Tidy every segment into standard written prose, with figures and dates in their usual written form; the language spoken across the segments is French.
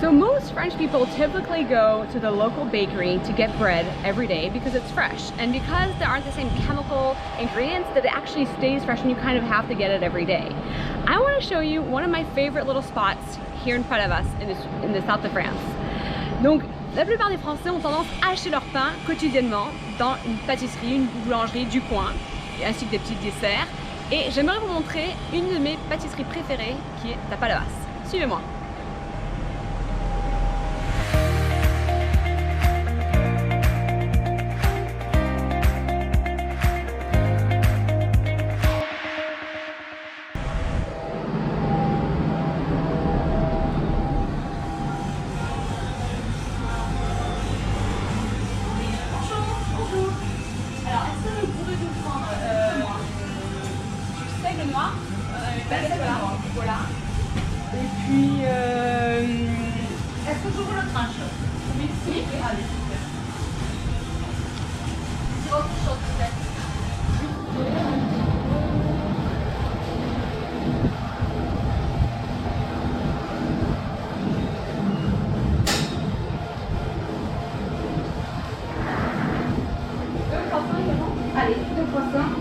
So most French people typically go to the local bakery to get bread every day because it's fresh. And because there aren't the same chemical ingredients, that it actually stays fresh and you kind of have to get it every day. I want to show you one of my favorite little spots here in Palavas in the south of France. Donc, la plupart des Français ont tendance à acheter leur pain quotidiennement dans une pâtisserie, une boulangerie du coin, ainsi que des petits desserts. Et j'aimerais vous montrer une de mes pâtisseries préférées qui est à Palavas. Suivez-moi. Noir, voilà. Et puis, est-ce que j'ouvre le tranche? Oui, oui, allez, super. Autre chose peut-être. Deux croissants également? Allez, deux croissants.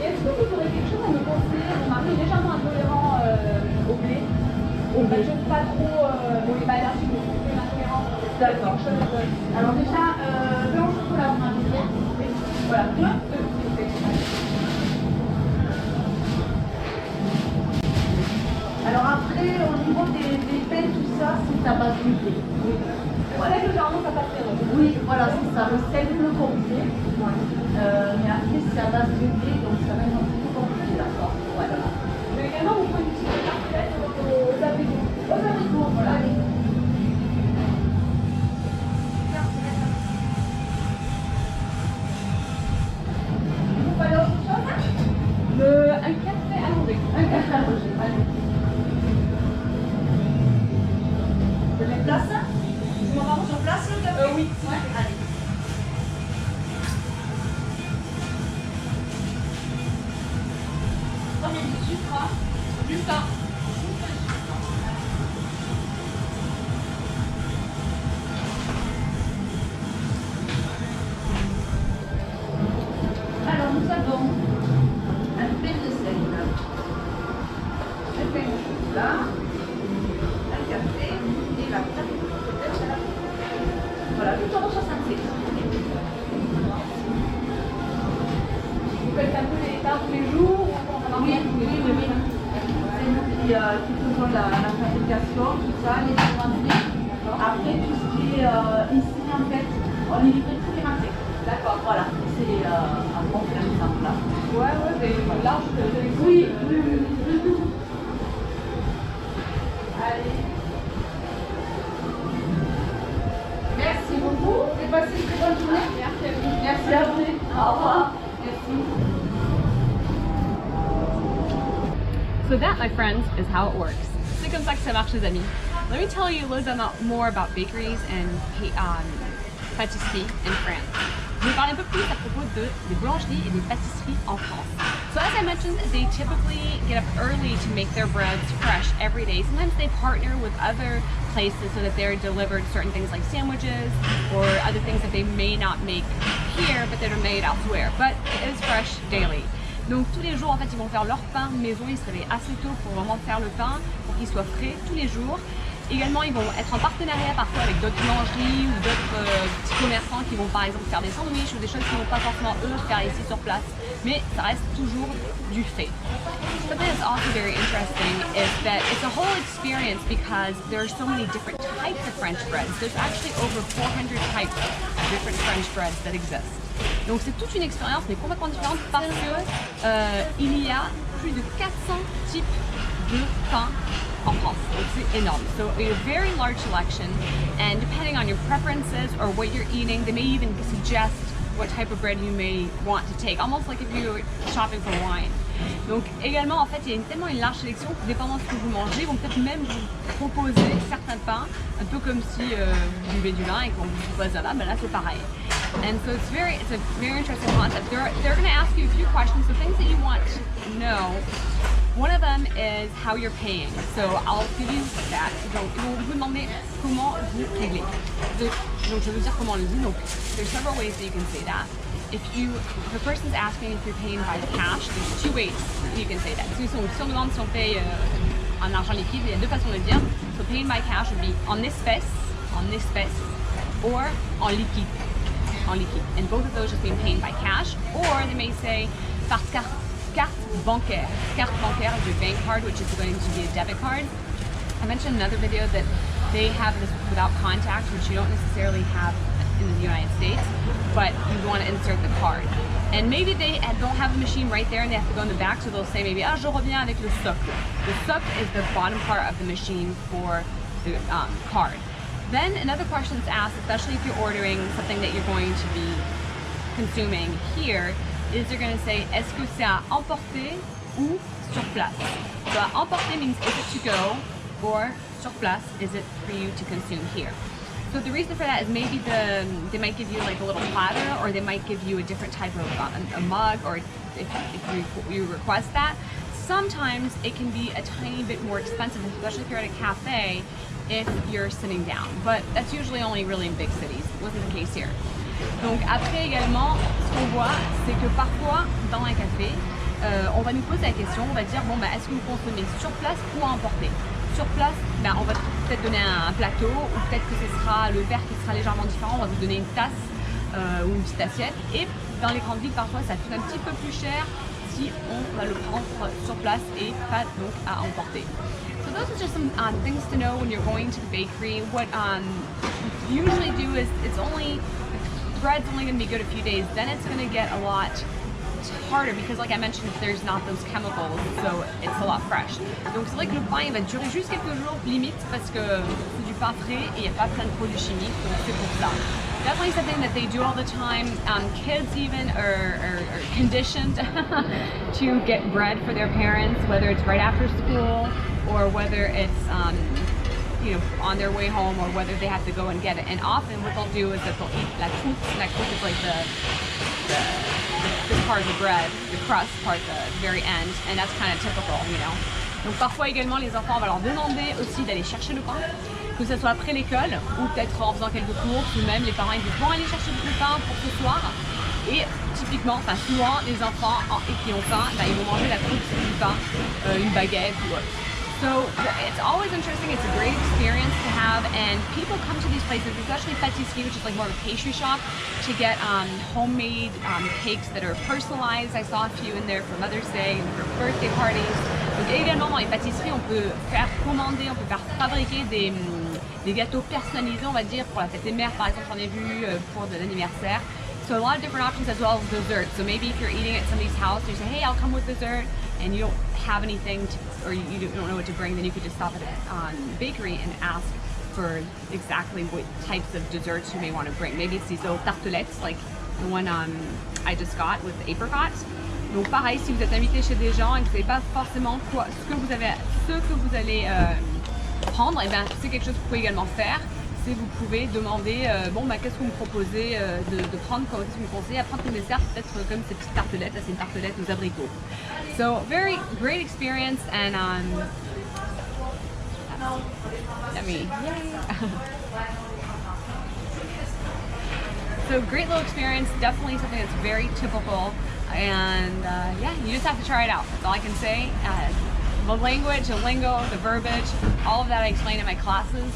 Est-ce que vous aurez quelque chose à me conseiller? Mon mari est légèrement intolérant au blé. On ne j'aime pas trop les allergiques, mais c'est une intolérance. D'accord. Alors déjà, blanc au chocolat, on a bien. Voilà, deux. Alors après, au niveau des pains, tout ça, c'est à base de blé. Oui. Voilà que généralement ça passe. Oui, voilà, c'est ça. Le sel, le comté. Mais après, c'est à base de blé, donc ça va être un peu compliqué, d'accord. Voilà. Mais également, vous pouvez utiliser la tartelette aux abricots. Aux abricots, voilà. Vous voulez autre chose? Un café allongé. Un café allongé, allez. Vous mettez place? Vous m'en sur place, le café? Oui. Ouais, allez. Du sucre, du pain. Alors nous avons un pain de sel, un pain de chocolat, un café et la tarte peut-être à la voilà, 8,66 €. Vous faites un peu les tartes tous les jours? Oui. C'est nous qui faisons la fabrication, tout ça, les invendus. Après, tout ce qui est ici, en fait, on est livré tous les matins. D'accord, voilà. C'est un bon exemple là. Ouais, c'est large. Oui. Allez. Merci beaucoup. Et passez une très bonne journée. Merci à vous. Merci à vous. Au revoir. Merci. So that, my friends, is how it works. C'est comme ça que ça marche, les amis. Let me tell you a little bit more about bakeries and pâtisseries in France. Je vais parler un peu plus à propos des boulangeries et des pâtisseries en France. So as I mentioned, they typically get up early to make their breads fresh every day. Sometimes they partner with other places so that they're delivered certain things like sandwiches or other things that they may not make here but that are made elsewhere. But it is fresh daily. Donc tous les jours, en fait, ils vont faire leur pain maison, ils se réveillent assez tôt pour vraiment faire le pain, pour qu'il soit frais tous les jours. Également, ils vont être en partenariat parfois avec d'autres boulangeries ou d'autres petits commerçants qui vont par exemple faire des sandwichs ou des choses qu'ils ne vont pas forcément eux faire ici sur place, mais ça reste toujours du fait. Something that's also very interesting is that it's a whole experience because there are so many different types of French breads. There's actually over 400 types of different French breads that exist. Donc c'est toute une expérience mais complètement différente parce que il y a plus de 400 types de pain en France. It's enormous. So a very large selection, and depending on your preferences or what you're eating, they may even suggest what type of bread you may want to take, almost like if you were shopping for wine. Donc également, en fait, il y a tellement une large sélection que dépendant de ce que vous mangez, ils vont peut-être même vous proposer certains pains, un peu comme si vous buvez du vin et qu'on vous propose un vin, ben là c'est pareil. And so it's a very interesting concept. They're going to ask you a few questions, so things that you want to know One of them is how you're paying. So I'll give you that. Donc, ils vont vous demander comment vous réglez. Donc, je veux dire comment on le dit. Donc, there's several ways that you can say that. If the person's asking if you're paying by cash, there's two ways you can say that. Si on demande si on paye en argent liquide, il y a deux façons de le dire. So paying by cash would be en espèces, or en liquide. And both of those just mean paying by cash, or they may say par carte bancaire. Carte bancaire is your bank card, which is going to be a debit card. I mentioned in another video that they have this without contact, which you don't necessarily have in the United States, but you want to insert the card. And maybe they don't have the machine right there and they have to go in the back, so they'll say maybe, je reviens avec le socle. The socle is the bottom part of the machine for the card. Then another question that's asked, especially if you're ordering something that you're going to be consuming here, is they're going to say, est-ce que c'est à emporter ou sur place? So à emporter means is it to go, or sur place, is it for you to consume here? So the reason for that is maybe they might give you like a little platter, or they might give you a different type of a mug, or if you request that. Sometimes it can be a tiny bit more expensive, especially if you're at a cafe, if you're sitting down. But that's usually only really in big cities. Wasn't the case here. Donc après également, ce qu'on voit, c'est que parfois dans un café, on va nous poser la question, on va dire bon est-ce que vous consommez sur place ou à emporter? Sur place, on va peut-être donner un plateau, ou peut-être que ce sera le verre qui sera légèrement différent, on va vous donner une tasse ou une petite assiette. Et dans les grandes villes, parfois ça coûte un petit peu plus cher si on va le prendre sur place et pas donc à emporter. So those are just some things to know when you're going to the bakery. What you usually do is bread's only going to be good a few days, then it's going to get a lot harder because, like I mentioned, there's not those chemicals, so it's a lot fresh. Donc c'est vrai que le pain il va durer juste quelques jours limite parce que c'est du pain frais et il n'y a pas plein de produits chimiques, donc c'est pour ça. Definitely something that they do all the time. Kids even are conditioned to get bread for their parents, whether it's right after school or whether it's on their way home, or whether they have to go and get it. And often what they'll do is that they'll eat la croûte. La croûte is like this part of the bread, the crust part at the very end, and that's kind of typical, Donc parfois également les enfants, on va leur demander aussi d'aller chercher le pain, que ce soit après l'école ou peut-être en faisant quelques courses, ou même les parents ils disent bon allez chercher le pain pour ce soir. Et typiquement, souvent les enfants qui ont faim, ils vont manger la croûte du pain, une baguette ou autre. So it's always interesting, it's a great experience to have, and people come to these places, especially Pâtisserie, which is like more of a pastry shop, to get homemade cakes that are personalized. I saw a few in there for Mother's Day and for birthday parties. Donc également dans les pâtisseries, on peut faire commander, on peut faire fabriquer des gâteaux personnalisés, on va dire, pour la fête des mères, par exemple, j'en ai vu pour de l'anniversaire. So a lot of different options as well as dessert. So maybe if you're eating at somebody's house, you say, hey, I'll come with dessert, and you don't have anything or you don't know what to bring, then you could just stop at a bakery and ask for exactly what types of desserts you may want to bring. Maybe it's these little tartelettes, like the one I just got with apricots. Donc pareil, si vous êtes invité chez des gens et que vous ne savez pas forcément ce que vous allez prendre, et bien c'est quelque chose que vous pouvez également faire. C'est vous pouvez demander qu'est-ce que vous me proposez de prendre, qu'est-ce que vous me conseillez à prendre comme dessert, peut-être comme ces petites tartelettes, là c'est une tartelette aux abricots. So very great experience, and so great little experience, definitely something that's very typical, and you just have to try it out. That's all I can say. The language, the lingo, the verbiage, all of that I explain in my classes.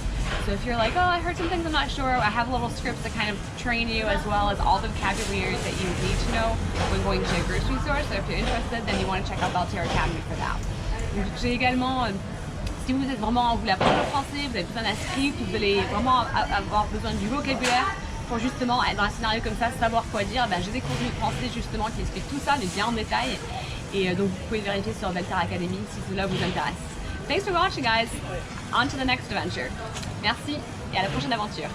So if you're like, oh, I heard some things I'm not sure, I have little scripts that kind of train you, as well as all the vocabulary that you need to know when going to a grocery store. So if you're interested, then you want to check out Belterre Academy for that. J'ai également, si vous êtes vraiment, vous voulez apprendre le français, vous avez besoin d'un script, vous allez vraiment avoir besoin du vocabulaire pour justement être dans un scénario comme ça, savoir quoi dire, j'ai des cours de français justement qui expliquent tout ça, mais bien en détail. Et donc vous pouvez vérifier sur Belterre Academy si cela vous intéresse. Thanks for watching, guys. On to the next adventure. Merci et à la prochaine aventure.